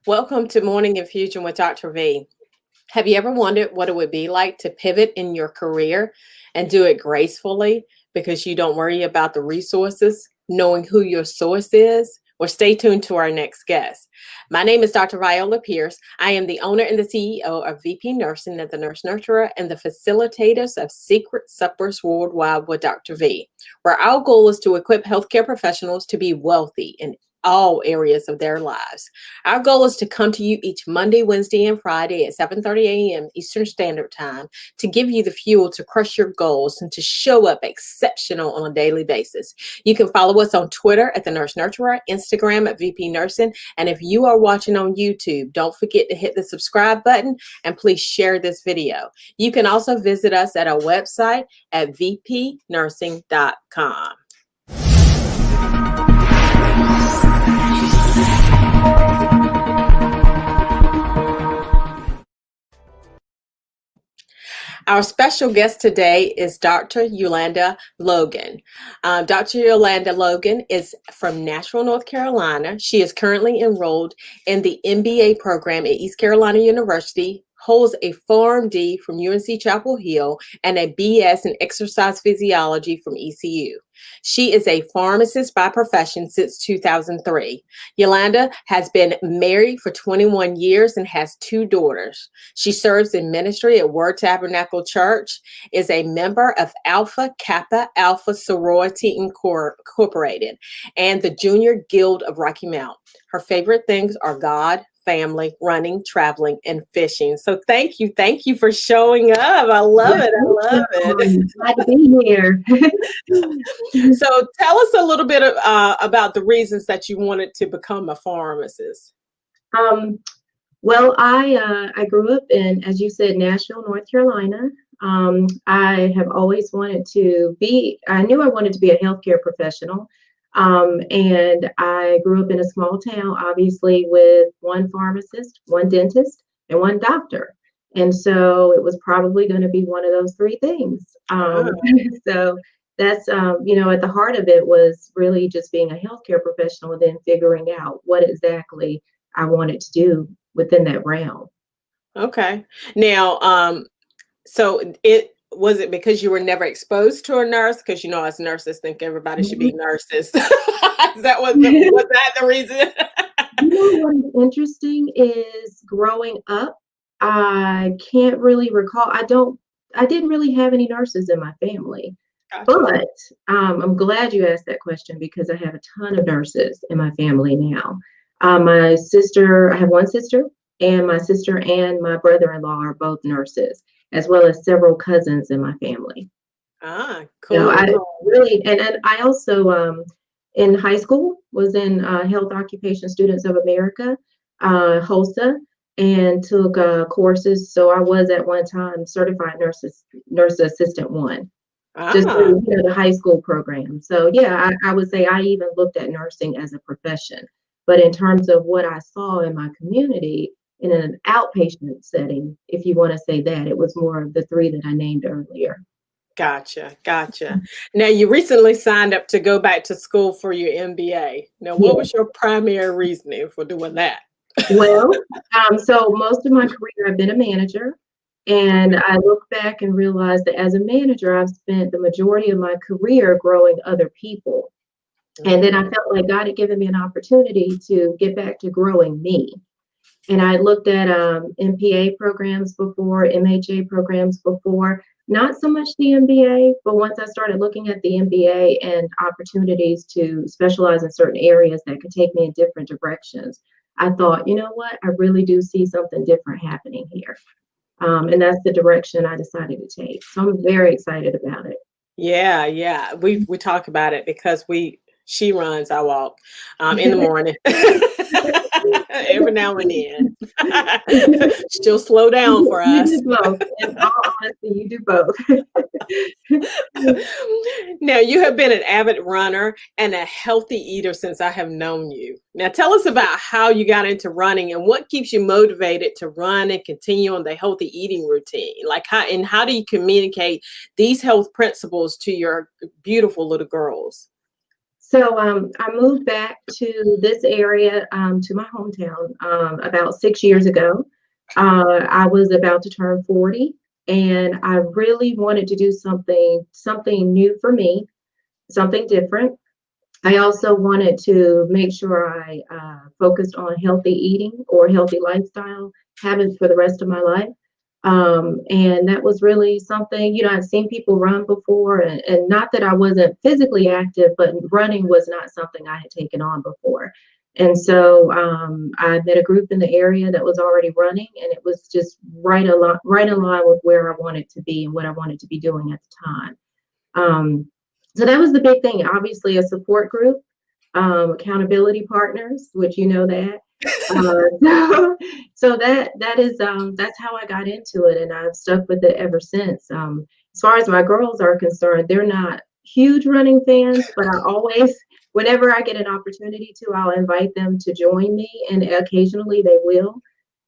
Welcome to Morning Infusion with Dr. V. Have you ever wondered what it would be like to pivot in your career and do it gracefully because you don't worry about the resources, knowing who your source is? Well, stay tuned to our next guest. My name is Dr. Viola Pierce. I am the owner and the CEO of VP Nursing at the Nurse Nurturer and the facilitators of Secret Suppers Worldwide with Dr. V, where our goal is to equip healthcare professionals to be wealthy in all areas of their lives. Our goal is to come to you each Monday, Wednesday, and Friday at 7:30 a.m. Eastern Standard Time to give you the fuel to crush your goals and to show up exceptional on a daily basis. You can follow us on Twitter at the Nurse Nurturer, Instagram at VP Nursing, and if you are watching on YouTube, don't forget to hit the subscribe button and please share this video. You can also visit us at our website at vpnursing.com. Our special guest today is Dr. Youlanda Logan. Dr. Youlanda Logan is from Nashville, North Carolina. She is currently enrolled in the MBA program at East Carolina University, holds a PharmD from UNC Chapel Hill, and a BS in exercise physiology from ECU. She is a pharmacist by profession since 2003. Youlanda has been married for 21 years and has 2 daughters. She serves in ministry at Word Tabernacle Church, is a member of Alpha Kappa Alpha Sorority Incorporated, and the Junior Guild of Rocky Mount. Her favorite things are God, family, running, traveling, and fishing. So thank you for showing up. I love it. Glad to be here. So tell us a little bit about the reasons that you wanted to become a pharmacist. Well, I grew up in, as you said, Nashville, North Carolina. I have always wanted to be, I knew I wanted to be a healthcare professional. And I grew up in a small town, obviously, with 1 pharmacist, 1 dentist, and 1 doctor. And so it was probably going to be one of those 3 things. So that's, at the heart of it was really just being a healthcare professional and then figuring out what exactly I wanted to do within that realm. Okay. Now, so was it because you were never exposed to a nurse? Because as nurses think everybody should be nurses. Was that the reason? What is interesting is growing up, I can't really recall. I didn't really have any nurses in my family. Gotcha. But I'm glad you asked that question because I have a ton of nurses in my family now. I have 1 sister, and my sister and my brother-in-law are both nurses, as well as several cousins in my family. Cool. I really, and I also, in high school, was in Health Occupation Students of America, HOSA, and took courses. So I was at one time certified nurse assistant 1. Just through the high school program. So yeah, I would say I even looked at nursing as a profession. But in terms of what I saw in my community in an outpatient setting, if you want to say that, it was more of the 3 that I named earlier. Gotcha. Now, you recently signed up to go back to school for your MBA. Now, what was your primary reasoning for doing that? Well, so most of my career I've been a manager. And I look back and realize that as a manager, I've spent the majority of my career growing other people. And then I felt like God had given me an opportunity to get back to growing me. And I looked at MPA programs before, MHA programs before, not so much the MBA, but once I started looking at the MBA and opportunities to specialize in certain areas that could take me in different directions, I thought, you know what, I really do see something different happening here. And that's the direction I decided to take. So I'm very excited about it. Yeah. We talk about it because she runs, I walk in the morning. Every now and then. She'll slow down for us. You do both. In all honesty, you do both. Now, you have been an avid runner and a healthy eater since I have known you. Now, tell us about how you got into running and what keeps you motivated to run and continue on the healthy eating routine. How do you communicate these health principles to your beautiful little girls? So I moved back to this area, to my hometown, about 6 years ago. I was about to turn 40, and I really wanted to do something new for me, something different. I also wanted to make sure I focused on healthy eating or healthy lifestyle habits for the rest of my life. And that was really something, I've seen people run before, and not that I wasn't physically active, but running was not something I had taken on before. And so I met a group in the area that was already running, and it was just right in line with where I wanted to be and what I wanted to be doing at the time. Um, so that was the big thing. Obviously, a support group, accountability partners, which you know that. So that is that's how I got into it, and I've stuck with it ever since. As far as my girls are concerned, they're not huge running fans, but I always, whenever I get an opportunity to, I'll invite them to join me, and occasionally they will.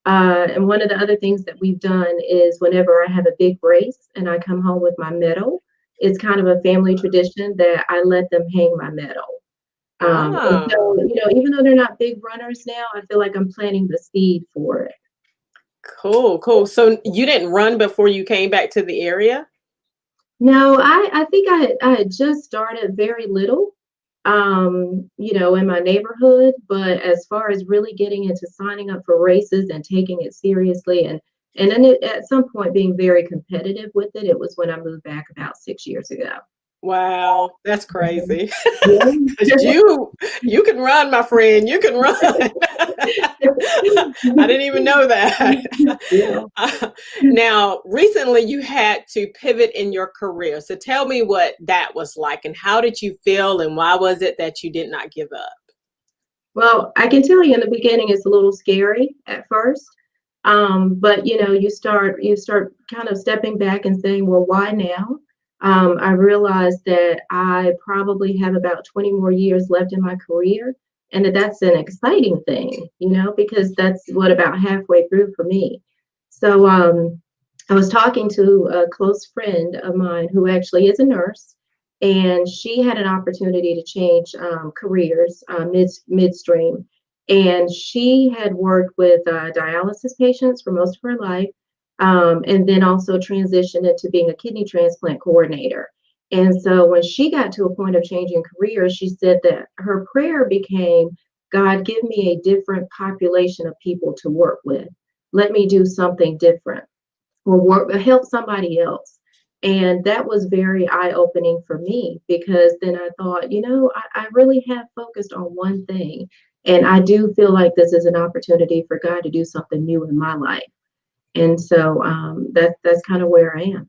And one of the other things that we've done is whenever I have a big race and I come home with my medal, it's kind of a family tradition that I let them hang my medal. And so, Oh, even though they're not big runners now, I feel like I'm planting the seed for it. cool, cool. So you didn't run before you came back to the area? No, I think I had just started very little, in my neighborhood. But as far as really getting into signing up for races and taking it seriously, and then at some point being very competitive with it, it was when I moved back about 6 years ago. Wow, that's Mhm. crazy. Yeah. 'Cause you can run, my friend, you can run. I didn't even know that. Yeah. Now, recently you had to pivot in your career. So tell me what that was like and how did you feel and why was it that you did not give up? Well, I can tell you in the beginning it's a little scary at first. But you start kind of stepping back and saying, well, why now? I realized that I probably have about 20 more years left in my career, and that's an exciting thing, because that's what about halfway through for me. So I was talking to a close friend of mine who actually is a nurse, and she had an opportunity to change careers midstream. And she had worked with dialysis patients for most of her life, and then also transitioned into being a kidney transplant coordinator. And so when she got to a point of changing careers, she said that her prayer became, God, give me a different population of people to work with. Let me do something different or work or help somebody else. And that was very eye-opening for me because then I thought, I really have focused on one thing. And I do feel like this is an opportunity for God to do something new in my life. And so that's kind of where I am.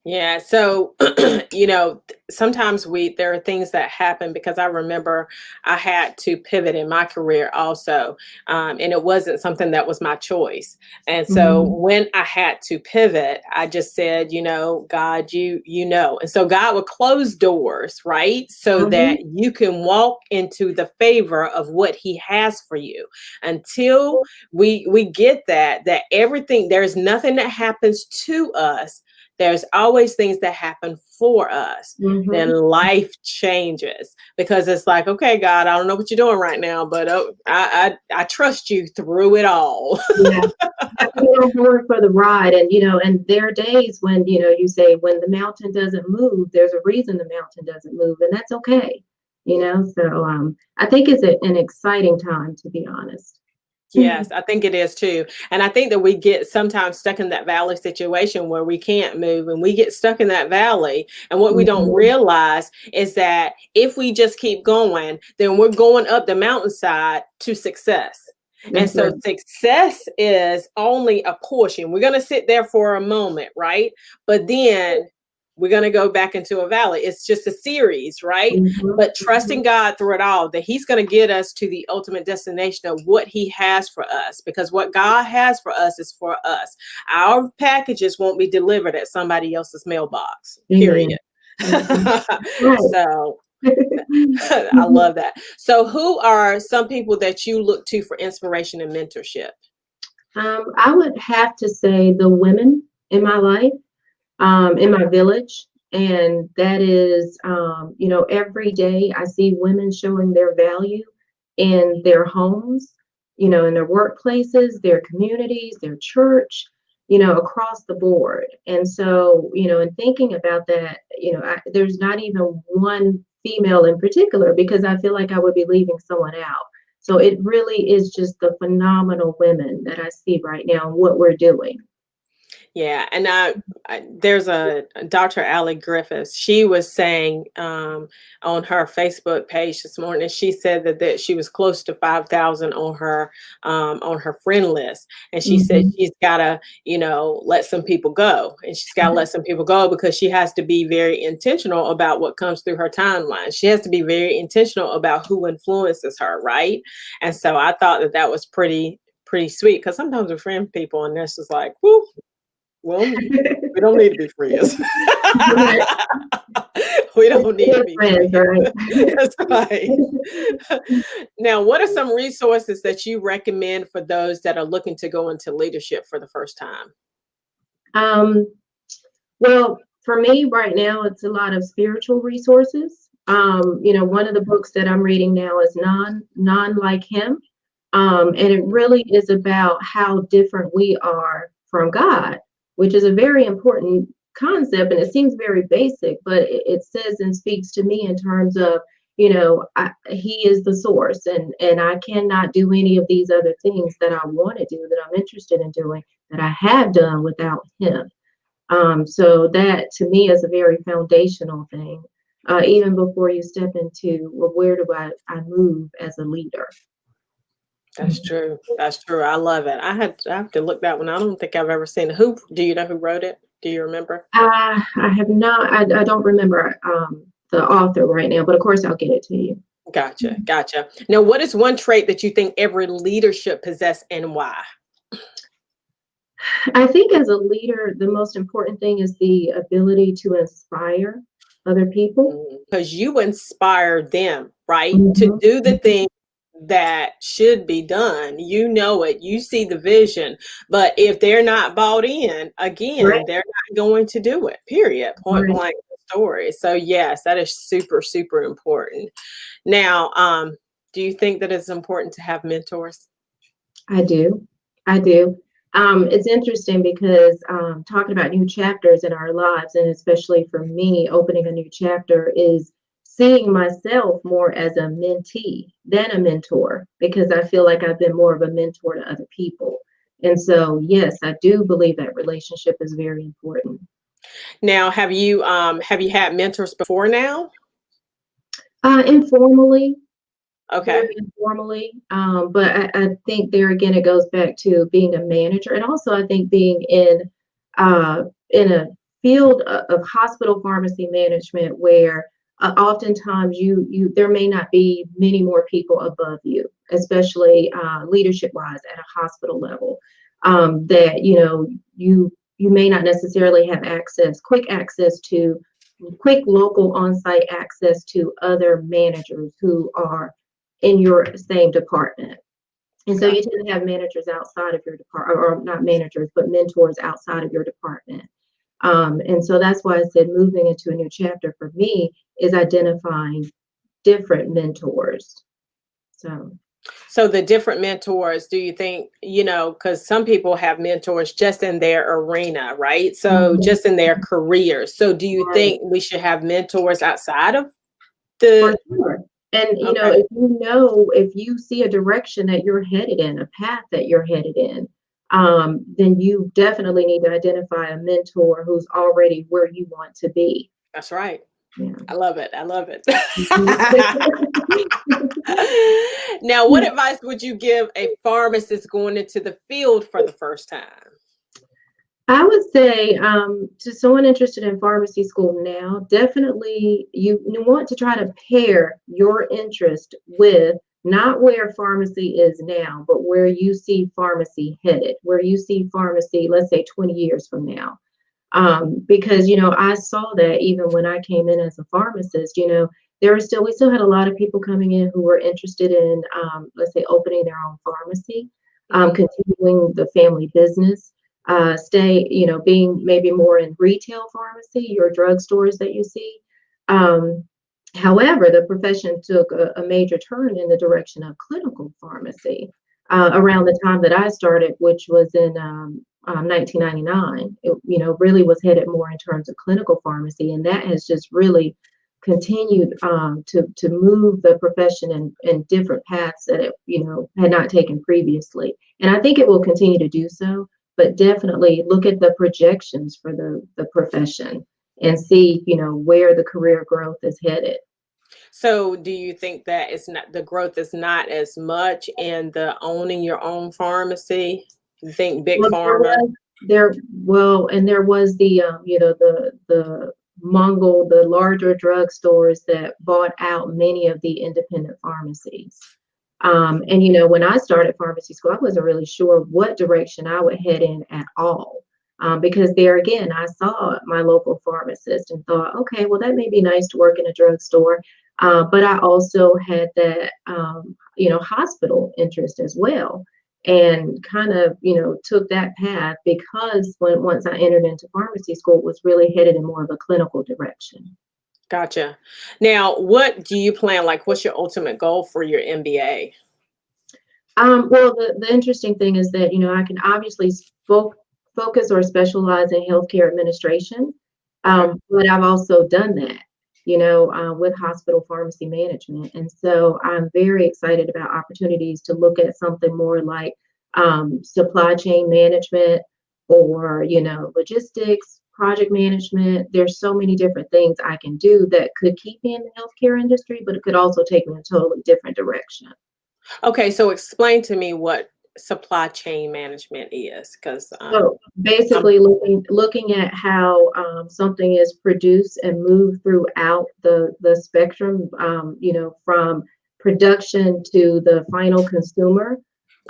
Yeah, so sometimes there are things that happen because I remember I had to pivot in my career also, and it wasn't something that was my choice. And so Mhm. when I had to pivot, I just said, God, and so God will close doors, right, so Mhm. that you can walk into the favor of what He has for you. Until we get that everything there's nothing that happens to us, there's always things that happen for us. Then Mhm. life changes because it's like, okay, God, I don't know what you're doing right now, but I trust you through it all. Yeah. Have to get on board for the ride. And there are days when, you say when the mountain doesn't move, there's a reason the mountain doesn't move, and that's okay. So I think it's an exciting time, to be honest. Yes, I think it is too. And I think that we get sometimes stuck in that valley situation where we can't move and we get stuck in that valley. And what we don't Mhm. realize is that if we just keep going, then we're going up the mountainside to success. And That's so right. success is only a portion. We're going to sit there for a moment, right? But then we're going to go back into a valley. It's just a series, right? Mhm. But trusting Mhm. God through it all, that He's going to get us to the ultimate destination of what He has for us, because what God has for us is for us. Our packages won't be delivered at somebody else's mailbox, period. Amen. Mhm. Right. So I love that. So, who are some people that you look to for inspiration and mentorship? I would have to say the women in my life, in my village, And that is, every day I see women showing their value in their homes, in their workplaces, their communities, their church, across the board. And so, in thinking about that, there's not even one female in particular because I feel like I would be leaving someone out. So it really is just the phenomenal women that I see right now and what we're doing. Yeah, and there's a Dr. Allie Griffiths. She was saying on her Facebook page this morning, she said that she was close to 5,000 on her friend list, and she said Mhm. she's gotta let some people go, and she's gotta let some people go because she has to be very intentional about what comes through her timeline. She has to be very intentional about who influences her, right? And so I thought that was pretty sweet because sometimes we friend people and this is like, whoo, well, we don't need to be friends. Right. We Just don't need to good be friends, friends. right? That's right. Now, what are some resources that you recommend for those that are looking to go into leadership for the first time? Um, well, for me right now, it's a lot of spiritual resources. One of the books that I'm reading now is Non Like Him. And it really is about how different we are from God, which is a very important concept. And it seems very basic, but it says and speaks to me in terms of, He is the source, and I cannot do any of these other things that I want to do, that I'm interested in doing, that I have done without Him. So that to me is a very foundational thing, even before you step into, well, where do I move as a leader? That's true. That's true. I love it. I have to look that one. I don't think I've ever seen it. Who do you know who wrote it? Do you remember? I have not. I don't remember the author right now, but of course I'll get it to you. Gotcha. Gotcha. Now, what is one trait that you think every leader should possess and why? I think as a leader, the most important thing is the ability to inspire other people. Because you inspire them, right? To Mhm. do the thing that should be done. You know it, you see the vision. But if they're not bought in, Right, again, they're not going to do it, period. Point right. blank story. So, yes, that is super, super important. Now, do you think that it's important to have mentors? I do. I do. It's interesting because talking about new chapters in our lives, and especially for me, opening a new chapter is seeing myself more as a mentee than a mentor, because I feel like I've been more of a mentor to other people. And so, yes, I do believe that relationship is very important. Now, have you had mentors before now? Informally, very Okay. informally. But I think there again, it goes back to being a manager, and also I think being in a field of hospital pharmacy management where oftentimes you there may not be many more people above you, especially leadership wise at a hospital level. That you may not necessarily have quick local on-site access to other managers who are in your same department. And so you Gotcha. tend to have managers outside of your department, or not managers, but mentors outside of your department. And so that's why I said moving into a new chapter for me is identifying different mentors. So, So the different mentors, do you think, because some people have mentors just in their arena, right? So mhm, just in their careers. So do you right, think we should have mentors outside of for the sure. And okay. if you see a direction that you're headed in, a path that you're headed in, then you definitely need to identify a mentor who's already where you want to be. That's right. Yeah. I love it. I love it. Mhm. Now, what advice would you give a pharmacist going into the field for the first time? I would say to someone interested in pharmacy school now, definitely you want to try to pair your interest with not where pharmacy is now, but where you see pharmacy headed, where you see pharmacy, let's say 20 years from now. Because I saw that even when I came in as a pharmacist, we still had a lot of people coming in who were interested in, let's say, opening their own pharmacy, Mhm. continuing the family business. stay, being maybe more in retail pharmacy or drugstores that you see. Um, However, the profession took a major turn in the direction of clinical pharmacy around the time that I started, which was in 1999. It, really was headed more in terms of clinical pharmacy, and that has just really continued to move the profession in different paths that it had not taken previously. And I think it will continue to do so. But definitely look at the projections for the profession and see where the career growth is headed. So do you think that it's not the growth is not as much in the owning your own pharmacy? You think big Well, pharma? and there was the the the larger drugstores that bought out many of the independent pharmacies. And when I started pharmacy school, I wasn't really sure what direction I would head in at all. Because there again, I saw my local pharmacist and thought, okay, well, that may be nice to work in a drugstore. But I also had that, hospital interest as well. And kind of, took that path because once I entered into pharmacy school, it was really headed in more of a clinical direction. Gotcha. Now, what do you plan? Like, what's your ultimate goal for your MBA? Well, the interesting thing is that, I can obviously focus or specialize in healthcare administration, Okay. but I've also done that, with hospital pharmacy management. And so I'm very excited about opportunities to look at something more like supply chain management or, logistics, project management. There's so many different things I can do that could keep me in the healthcare industry, but it could also take me in a totally different direction. Okay, so explain to me what supply chain management is, because So I'm basically, looking at how something is produced and moved throughout the spectrum, from production to the final consumer,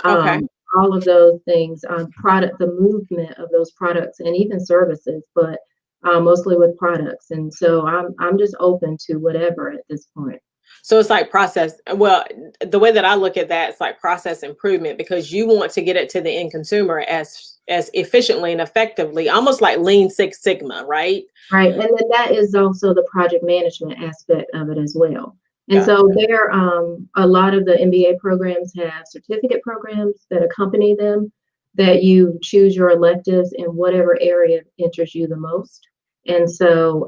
okay. all of those things, the movement of those products, and even services, but mostly with products. And so I'm just open to whatever at this point. So it's like process. Well, the way that I look at that, it's like process improvement because you want to get it to the end consumer as efficiently and effectively, almost like Lean Six Sigma, right? Right, and then that is also the project management aspect of it as well. And so Gotcha. a lot of the MBA programs have certificate programs that accompany them, that you choose your electives in whatever area interests you the most. And so,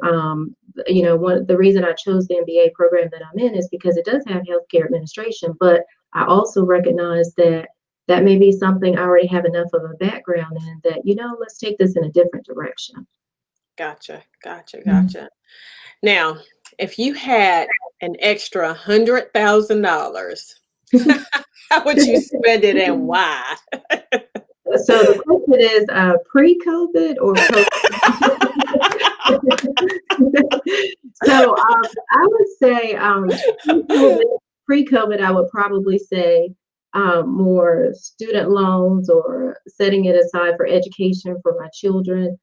the reason I chose the MBA program that I'm in is because it does have healthcare administration, but I also recognize that that may be something I already have enough of a background in that, let's take this in a different direction. Gotcha. Gotcha. Gotcha. Now, if you had an extra $100,000, how would you spend it and why? So the question is, pre-COVID or post? So I would say pre-COVID, pre-COVID, I would probably say more student loans or setting it aside for education for my children.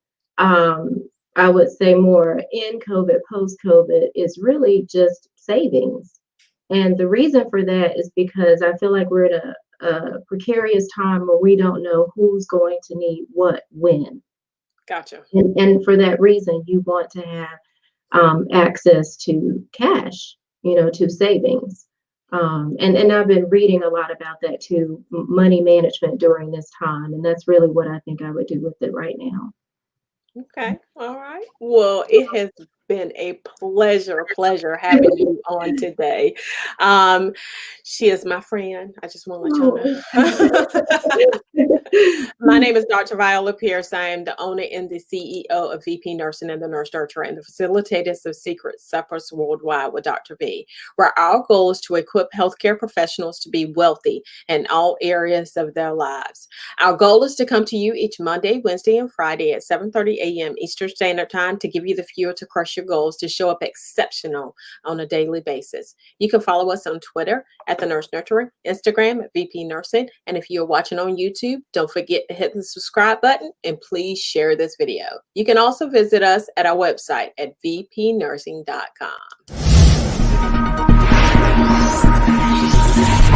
I would say more in COVID, post-COVID is really just savings. And the reason for that is because I feel like we're at a precarious time where we don't know who's going to need what when. Gotcha. And for that reason, you want to have access to cash, to savings. And I've been reading a lot about that too, money management during this time. And that's really what I think I would do with it right now. Okay. All right. Well, it has been a pleasure having you on today. Um, she is my friend. I just want to let Oh. y'all know. My name is Dr. Viola Pierce. I am the owner and the CEO of VP Nursing and the Nurse Nurturer and the facilitators of Secret Suppers Worldwide with Dr. V, where our goal is to equip healthcare professionals to be wealthy in all areas of their lives. Our goal is to come to you each Monday, Wednesday, and Friday at 7:30 a.m. Eastern Standard Time to give you the fuel to crush your goals to show up exceptional on a daily basis. You can follow us on Twitter at The Nurse Nurturer, Instagram at VP Nursing, and if you're watching on YouTube, don't forget to hit the subscribe button and please share this video. You can also visit us at our website at vpnursing.com.